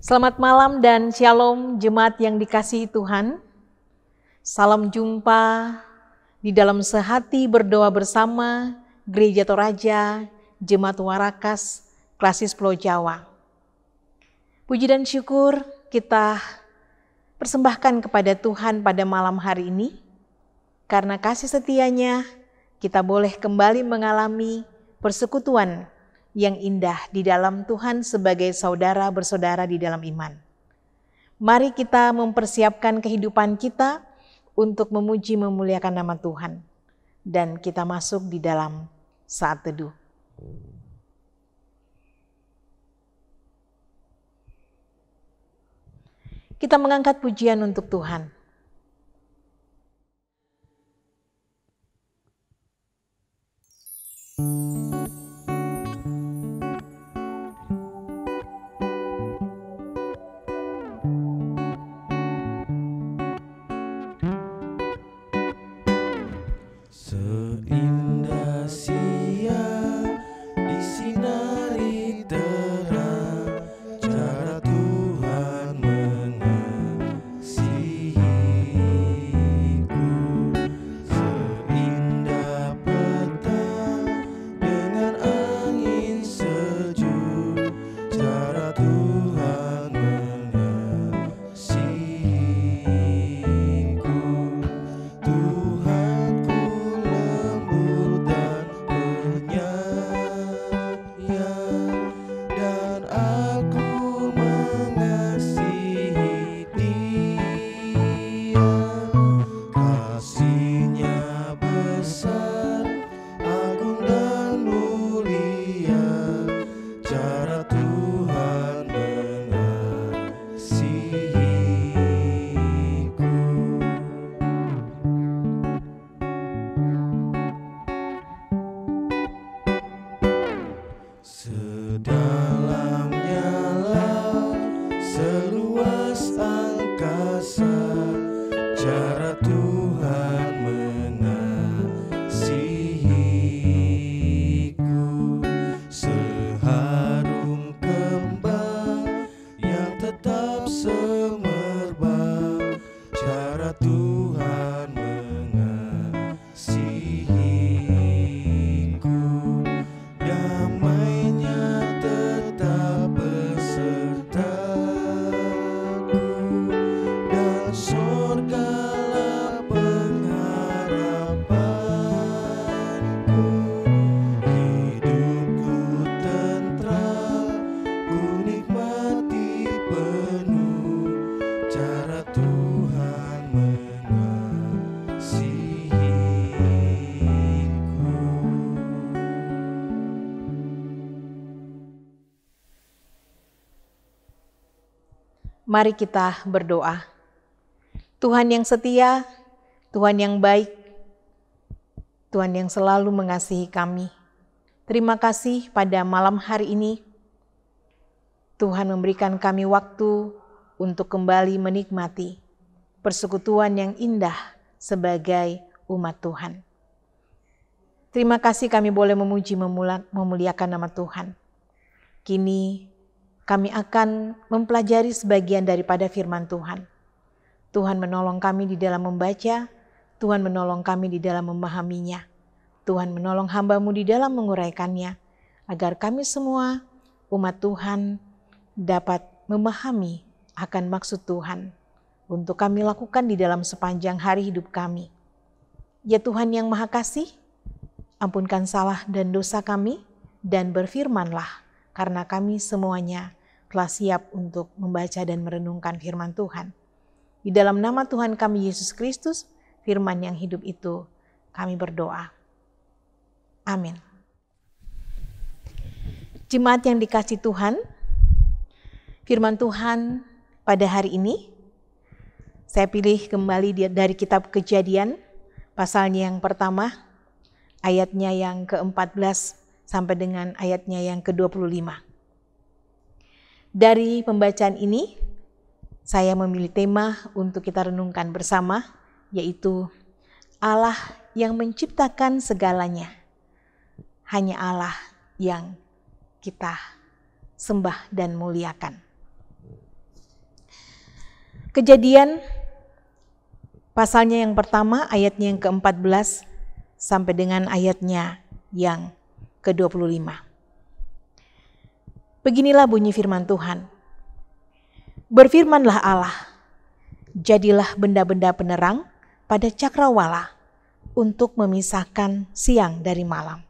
Selamat malam dan shalom jemaat yang dikasihi Tuhan. Salam jumpa di dalam sehati berdoa bersama Gereja Toraja, Jemaat Warakas, Klasis Pulau Jawa. Puji dan syukur kita persembahkan kepada Tuhan pada malam hari ini. Karena kasih setianya kita boleh kembali mengalami persekutuan yang indah di dalam Tuhan sebagai saudara bersaudara di dalam iman. Mari kita mempersiapkan kehidupan kita untuk memuji memuliakan nama Tuhan. Dan kita masuk di dalam saat teduh. Kita mengangkat pujian untuk Tuhan. Seindah siang disinari terang, cara Tuhan mengasihiku. Seindah petang dengan angin sejuk, cara Tuhan mengasihiku. Tuhanku lembut dan penyayang, dan aku mengasihi Dia. Kasih-Nya besar, agung dan mulia, cara Tuhan mengasihiku. Sedalamnya laut, seluas angkasa, cara Tuhan mengasihiku. Seharum kembang yang tetap semerbak, cara Tuhan mengasihiku. Damai-Nya tetap besertaku, dan sorgalah pengharapanku. Hidupku tentram, ku nikmati penuh, cara Tuhan mengasihiku. Mari kita berdoa. Tuhan yang setia, Tuhan yang baik, Tuhan yang selalu mengasihi kami. Terima kasih pada malam hari ini. Tuhan memberikan kami waktu untuk kembali menikmati persekutuan yang indah sebagai umat Tuhan. Terima kasih kami boleh memuji memuliakan nama Tuhan. Kini kami akan mempelajari sebagian daripada firman Tuhan. Tuhan menolong kami di dalam membaca, Tuhan menolong kami di dalam memahaminya. Tuhan menolong hamba-Mu di dalam menguraikannya, agar kami semua umat Tuhan dapat memahami akan maksud Tuhan untuk kami lakukan di dalam sepanjang hari hidup kami. Ya Tuhan yang Maha Kasih, ampunkan salah dan dosa kami, dan berfirmanlah, karena kami semuanya telah siap untuk membaca dan merenungkan firman Tuhan. Di dalam nama Tuhan kami Yesus Kristus, firman yang hidup itu, kami berdoa. Amin. Jemaat yang dikasihi Tuhan, firman Tuhan pada hari ini, saya pilih kembali dari kitab Kejadian, pasalnya yang pertama, ayatnya yang ke-14 sampai dengan ayatnya yang ke-25. Dari pembacaan ini, saya memilih tema untuk kita renungkan bersama, yaitu Allah yang menciptakan segalanya. Hanya Allah yang kita sembah dan muliakan. Kejadian pasalnya yang pertama, ayatnya yang ke-14 sampai dengan ayatnya yang ke-25. Beginilah bunyi firman Tuhan. Berfirmanlah Allah, jadilah benda-benda penerang pada cakrawala untuk memisahkan siang dari malam.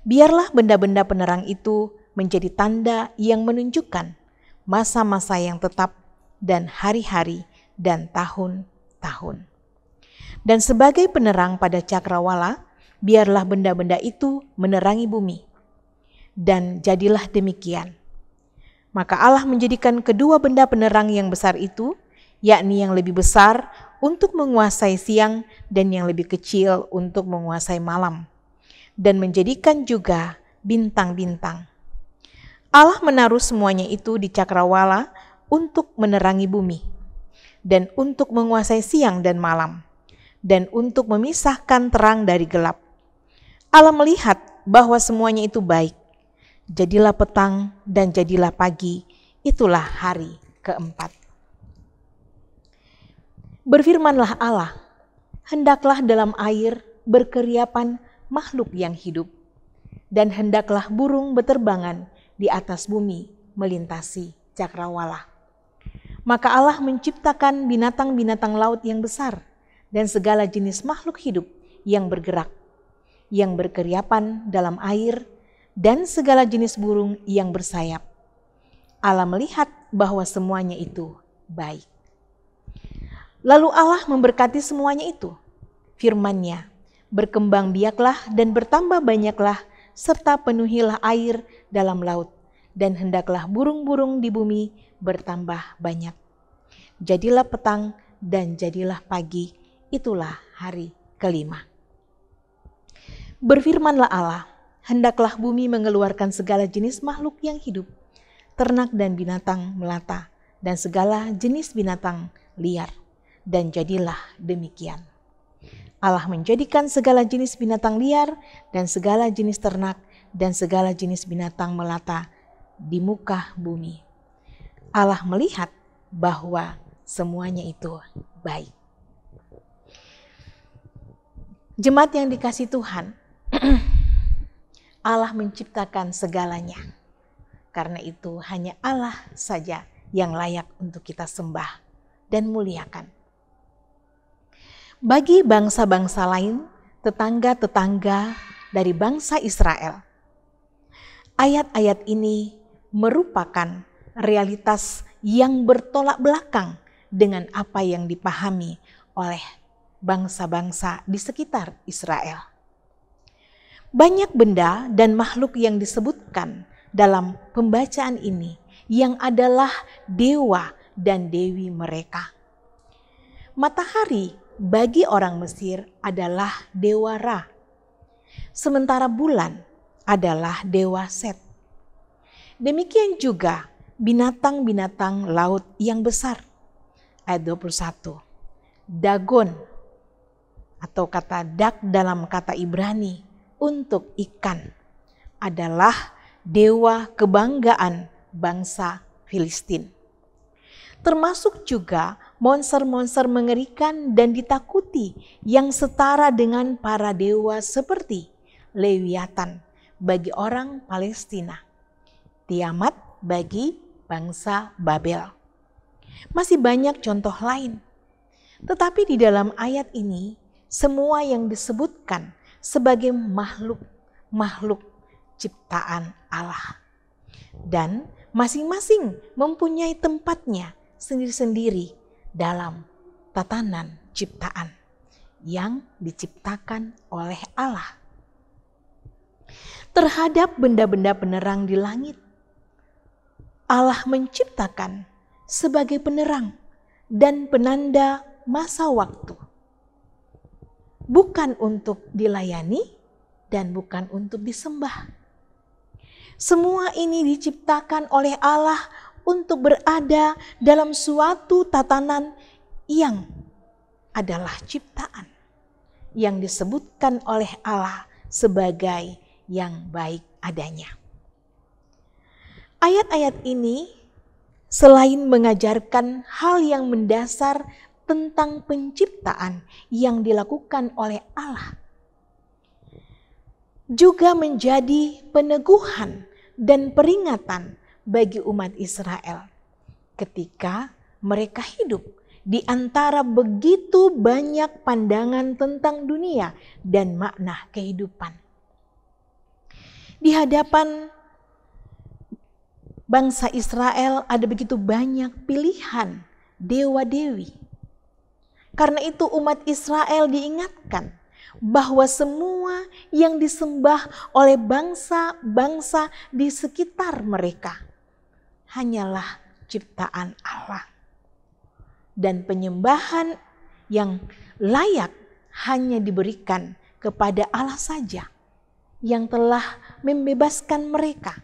Biarlah benda-benda penerang itu menjadi tanda yang menunjukkan masa-masa yang tetap dan hari-hari dan tahun-tahun. Dan sebagai penerang pada cakrawala, biarlah benda-benda itu menerangi bumi. Dan jadilah demikian. Maka Allah menjadikan kedua benda penerang yang besar itu, yakni yang lebih besar untuk menguasai siang dan yang lebih kecil untuk menguasai malam, dan menjadikan juga bintang-bintang. Allah menaruh semuanya itu di cakrawala untuk menerangi bumi, dan untuk menguasai siang dan malam, dan untuk memisahkan terang dari gelap. Allah melihat bahwa semuanya itu baik. Jadilah petang dan jadilah pagi, itulah hari keempat. Berfirmanlah Allah, hendaklah dalam air berkeriapan makhluk yang hidup, dan hendaklah burung beterbangan di atas bumi melintasi cakrawala. Maka Allah menciptakan binatang-binatang laut yang besar dan segala jenis makhluk hidup yang bergerak, yang berkeriapan dalam air, dan segala jenis burung yang bersayap. Allah melihat bahwa semuanya itu baik. Lalu Allah memberkati semuanya itu. Firman-Nya, berkembang biaklah dan bertambah banyaklah, serta penuhilah air dalam laut, dan hendaklah burung-burung di bumi bertambah banyak. Jadilah petang dan jadilah pagi, itulah hari kelima. Berfirmanlah Allah, hendaklah bumi mengeluarkan segala jenis makhluk yang hidup, ternak dan binatang melata, dan segala jenis binatang liar. Dan jadilah demikian. Allah menjadikan segala jenis binatang liar dan segala jenis ternak dan segala jenis binatang melata di muka bumi. Allah melihat bahwa semuanya itu baik. Jemaat yang dikasihi Tuhan, Allah menciptakan segalanya. Karena itu hanya Allah saja yang layak untuk kita sembah dan muliakan. Bagi bangsa-bangsa lain, tetangga-tetangga dari bangsa Israel, ayat-ayat ini merupakan realitas yang bertolak belakang dengan apa yang dipahami oleh bangsa-bangsa di sekitar Israel. Banyak benda dan makhluk yang disebutkan dalam pembacaan ini yang adalah dewa dan dewi mereka. Matahari bagi orang Mesir adalah dewa Ra, sementara bulan adalah dewa Set. Demikian juga binatang-binatang laut yang besar. Ayat 21. Dagon atau kata dak dalam kata Ibrani untuk ikan adalah dewa kebanggaan bangsa Filistin. Termasuk juga monster-monster mengerikan dan ditakuti yang setara dengan para dewa seperti Lewiatan bagi orang Palestina, Tiamat bagi bangsa Babel. Masih banyak contoh lain. Tetapi di dalam ayat ini, semua yang disebutkan sebagai makhluk ciptaan Allah. Dan masing-masing mempunyai tempatnya sendiri-sendiri dalam tatanan ciptaan yang diciptakan oleh Allah. Terhadap benda-benda penerang di langit, Allah menciptakan sebagai penerang dan penanda masa waktu. Bukan untuk dilayani dan bukan untuk disembah. Semua ini diciptakan oleh Allah untuk berada dalam suatu tatanan yang adalah ciptaan yang disebutkan oleh Allah sebagai yang baik adanya. Ayat-ayat ini selain mengajarkan hal yang mendasar tentang penciptaan yang dilakukan oleh Allah, juga menjadi peneguhan dan peringatan bagi umat Israel ketika mereka hidup di antara begitu banyak pandangan tentang dunia dan makna kehidupan. Di hadapan bangsa Israel ada begitu banyak pilihan dewa-dewi. Karena itu umat Israel diingatkan bahwa semua yang disembah oleh bangsa-bangsa di sekitar mereka hanyalah ciptaan Allah. Dan penyembahan yang layak hanya diberikan kepada Allah saja yang telah membebaskan mereka.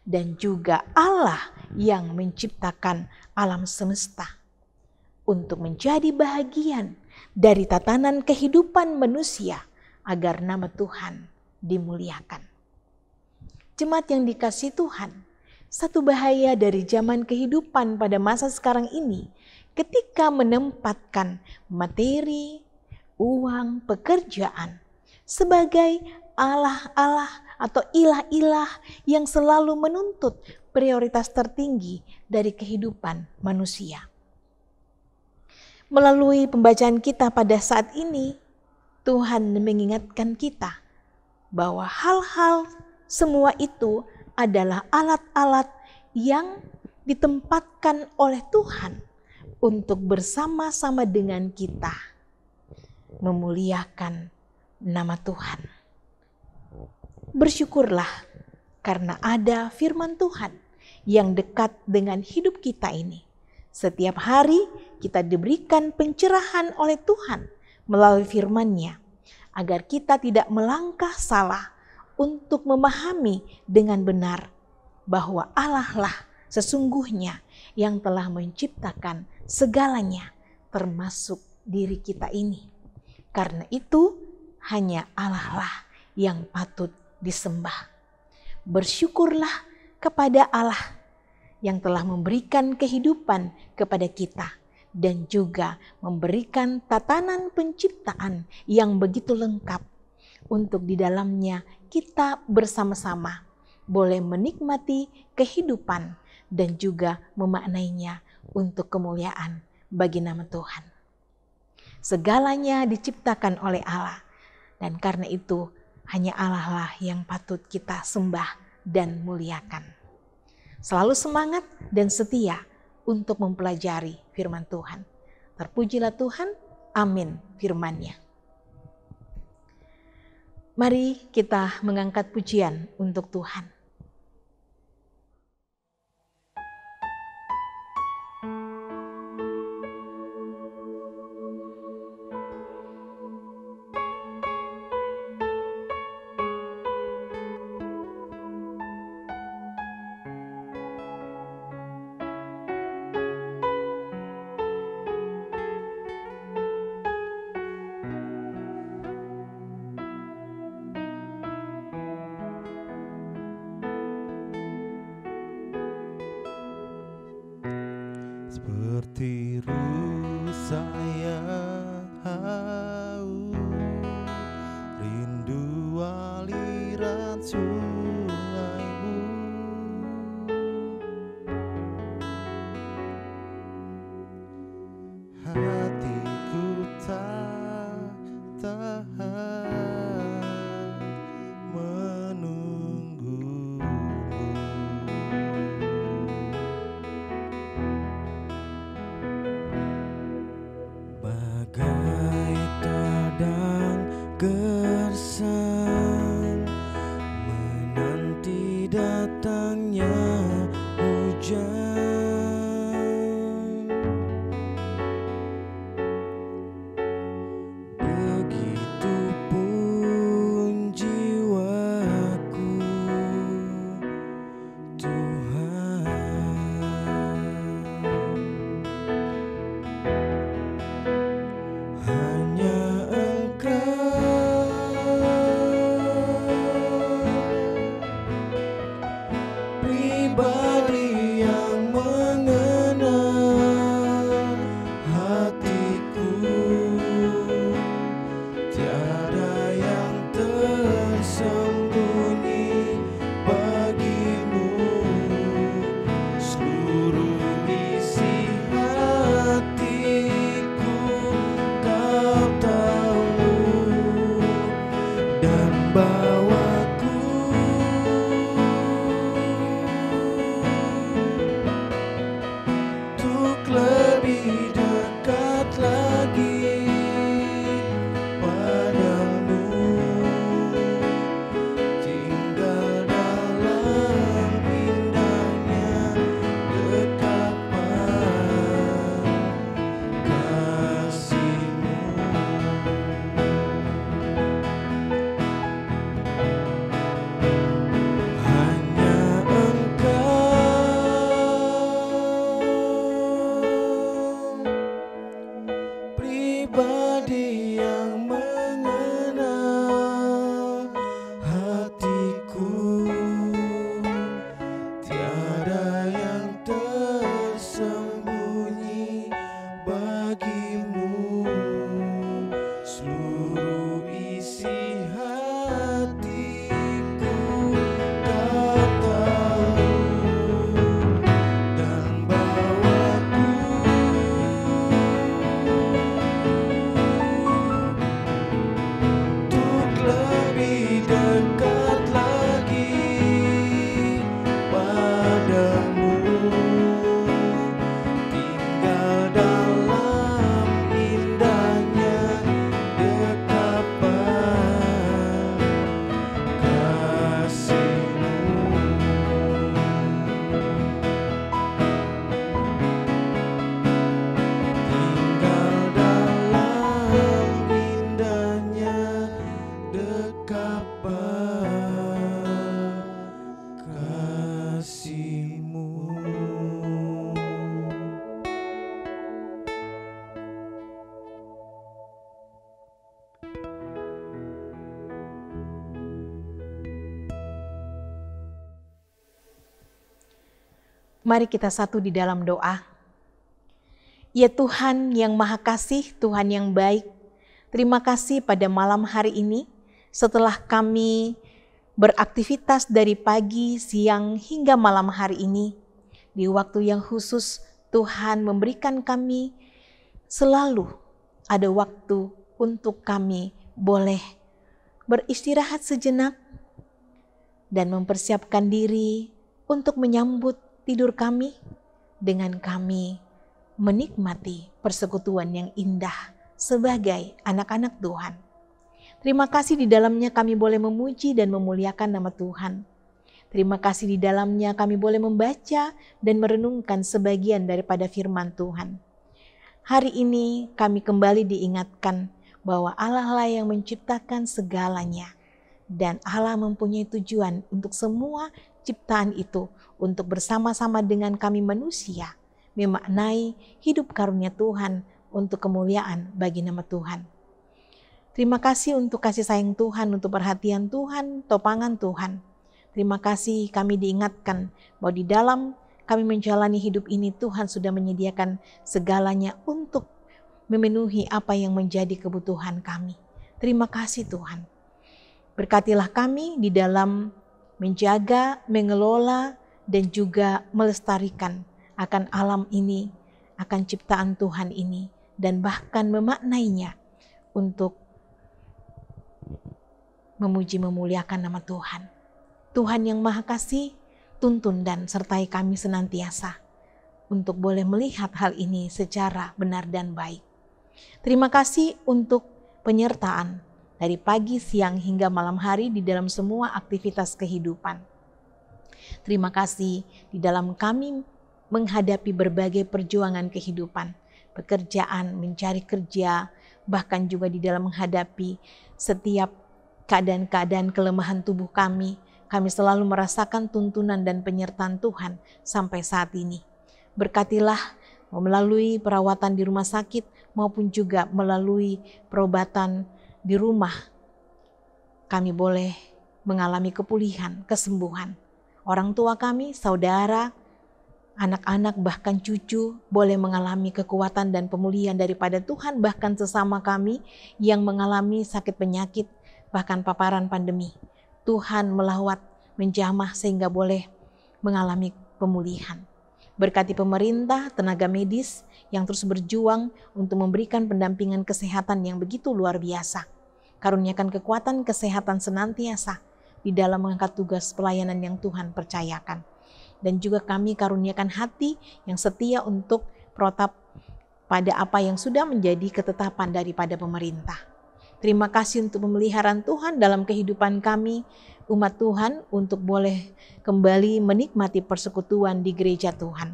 Dan juga Allah yang menciptakan alam semesta untuk menjadi bahagian dari tatanan kehidupan manusia agar nama Tuhan dimuliakan. Jemaat yang dikasihi Tuhan, satu bahaya dari zaman kehidupan pada masa sekarang ini ketika menempatkan materi, uang, pekerjaan sebagai Allah-Allah atau ilah-ilah yang selalu menuntut prioritas tertinggi dari kehidupan manusia. Melalui pembacaan kita pada saat ini, Tuhan mengingatkan kita bahwa hal-hal semua itu adalah alat-alat yang ditempatkan oleh Tuhan untuk bersama-sama dengan kita memuliakan nama Tuhan. Bersyukurlah karena ada firman Tuhan yang dekat dengan hidup kita ini. Setiap hari kita diberikan pencerahan oleh Tuhan melalui firman-Nya agar kita tidak melangkah salah untuk memahami dengan benar bahwa Allah lah sesungguhnya yang telah menciptakan segalanya termasuk diri kita ini. Karena itu hanya Allah lah yang patut disembah. Bersyukurlah kepada Allah yang telah memberikan kehidupan kepada kita dan juga memberikan tatanan penciptaan yang begitu lengkap untuk di dalamnya kita bersama-sama boleh menikmati kehidupan dan juga memaknainya untuk kemuliaan bagi nama Tuhan. Segalanya diciptakan oleh Allah dan karena itu hanya Allah lah yang patut kita sembah dan muliakan. Selalu semangat dan setia untuk mempelajari firman Tuhan. Terpujilah Tuhan, amin firman-Nya. Mari kita mengangkat pujian untuk Tuhan. Seperti rusa yang haus, rindu aliran sungaimu. Hatiku tak tahan menunggumu. Bagai tadang gersang menanti datangnya hujan, begitupun jiwaku Tuhan. Hanya Engkau pribadi yang Mari kita satu di dalam doa. Ya Tuhan yang Maha Kasih, Tuhan yang baik, terima kasih pada malam hari ini setelah kami beraktivitas dari pagi, siang hingga malam hari ini. Di waktu yang khusus Tuhan memberikan kami selalu ada waktu untuk kami boleh beristirahat sejenak dan mempersiapkan diri untuk menyambut tidur kami dengan kami menikmati persekutuan yang indah sebagai anak-anak Tuhan. Terima kasih di dalamnya kami boleh memuji dan memuliakan nama Tuhan. Terima kasih di dalamnya kami boleh membaca dan merenungkan sebagian daripada firman Tuhan. Hari ini kami kembali diingatkan bahwa Allah lah yang menciptakan segalanya. Dan Allah mempunyai tujuan untuk semua ciptaan itu untuk bersama-sama dengan kami manusia memaknai hidup karunia Tuhan untuk kemuliaan bagi nama Tuhan. Terima kasih untuk kasih sayang Tuhan, untuk perhatian Tuhan, topangan Tuhan. Terima kasih kami diingatkan bahwa di dalam kami menjalani hidup ini Tuhan sudah menyediakan segalanya untuk memenuhi apa yang menjadi kebutuhan kami. Terima kasih Tuhan. Berkatilah kami di dalam menjaga, mengelola, dan juga melestarikan akan alam ini, akan ciptaan Tuhan ini, dan bahkan memaknainya untuk memuji memuliakan nama Tuhan. Tuhan yang Maha Kasih, tuntun dan sertai kami senantiasa untuk boleh melihat hal ini secara benar dan baik. Terima kasih untuk penyertaan dari pagi, siang hingga malam hari di dalam semua aktivitas kehidupan. Terima kasih di dalam kami menghadapi berbagai perjuangan kehidupan, pekerjaan, mencari kerja, bahkan juga di dalam menghadapi setiap keadaan-keadaan kelemahan tubuh kami selalu merasakan tuntunan dan penyertaan Tuhan sampai saat ini. Berkatilah melalui perawatan di rumah sakit maupun juga melalui perobatan di rumah, kami boleh mengalami kepulihan, kesembuhan. Orang tua kami, saudara, anak-anak bahkan cucu boleh mengalami kekuatan dan pemulihan daripada Tuhan, bahkan sesama kami yang mengalami sakit penyakit, bahkan paparan pandemi. Tuhan melawat, menjamah sehingga boleh mengalami pemulihan. Berkati pemerintah, tenaga medis yang terus berjuang untuk memberikan pendampingan kesehatan yang begitu luar biasa. Karuniakan kekuatan kesehatan senantiasa di dalam mengangkat tugas pelayanan yang Tuhan percayakan. Dan juga kami karuniakan hati yang setia untuk protap pada apa yang sudah menjadi ketetapan daripada pemerintah. Terima kasih untuk pemeliharaan Tuhan dalam kehidupan kami, umat Tuhan, untuk boleh kembali menikmati persekutuan di gereja Tuhan.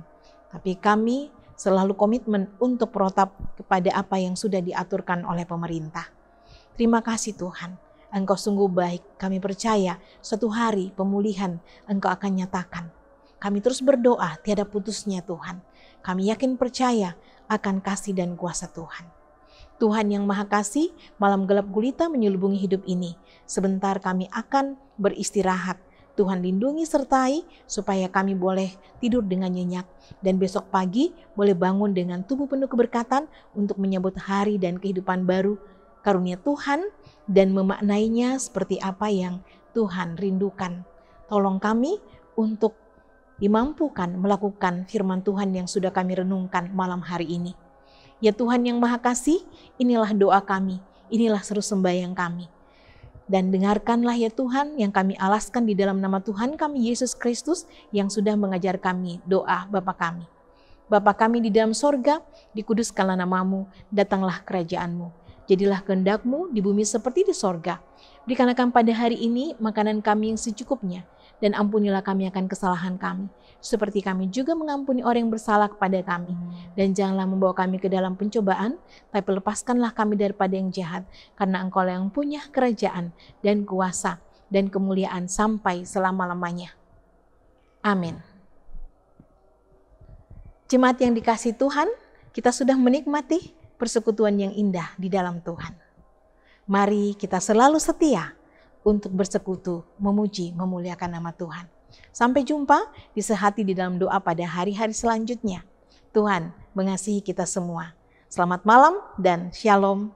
Tapi kami selalu komitmen untuk protap kepada apa yang sudah diaturkan oleh pemerintah. Terima kasih Tuhan, Engkau sungguh baik. Kami percaya suatu hari pemulihan Engkau akan nyatakan. Kami terus berdoa tiada putusnya Tuhan. Kami yakin percaya akan kasih dan kuasa Tuhan. Tuhan yang Maha Kasih, malam gelap gulita menyelubungi hidup ini. Sebentar kami akan beristirahat. Tuhan lindungi sertai supaya kami boleh tidur dengan nyenyak. Dan besok pagi boleh bangun dengan tubuh penuh keberkatan untuk menyambut hari dan kehidupan baru. Karunia Tuhan dan memaknainya seperti apa yang Tuhan rindukan. Tolong kami untuk dimampukan melakukan firman Tuhan yang sudah kami renungkan malam hari ini. Ya Tuhan yang Maha Kasih, inilah doa kami, inilah seru sembahyang kami. Dan dengarkanlah ya Tuhan yang kami alaskan di dalam nama Tuhan kami Yesus Kristus yang sudah mengajar kami doa Bapa kami. Bapa kami di dalam sorga, dikuduskanlah namamu, datanglah kerajaanmu. Jadilah kehendak-Mu di bumi seperti di sorga. Berikanlah kami pada hari ini makanan kami yang secukupnya, dan ampunilah kami akan kesalahan kami, seperti kami juga mengampuni orang yang bersalah kepada kami. Dan janganlah membawa kami ke dalam pencobaan, tapi lepaskanlah kami daripada yang jahat, karena Engkau yang punya kerajaan dan kuasa dan kemuliaan sampai selama-lamanya. Amin. Jemaat yang dikasihi Tuhan, kita sudah menikmati persekutuan yang indah di dalam Tuhan. Mari kita selalu setia untuk bersekutu, memuji, memuliakan nama Tuhan. Sampai jumpa di Sehati di Dalam Doa pada hari-hari selanjutnya. Tuhan mengasihi kita semua. Selamat malam dan shalom.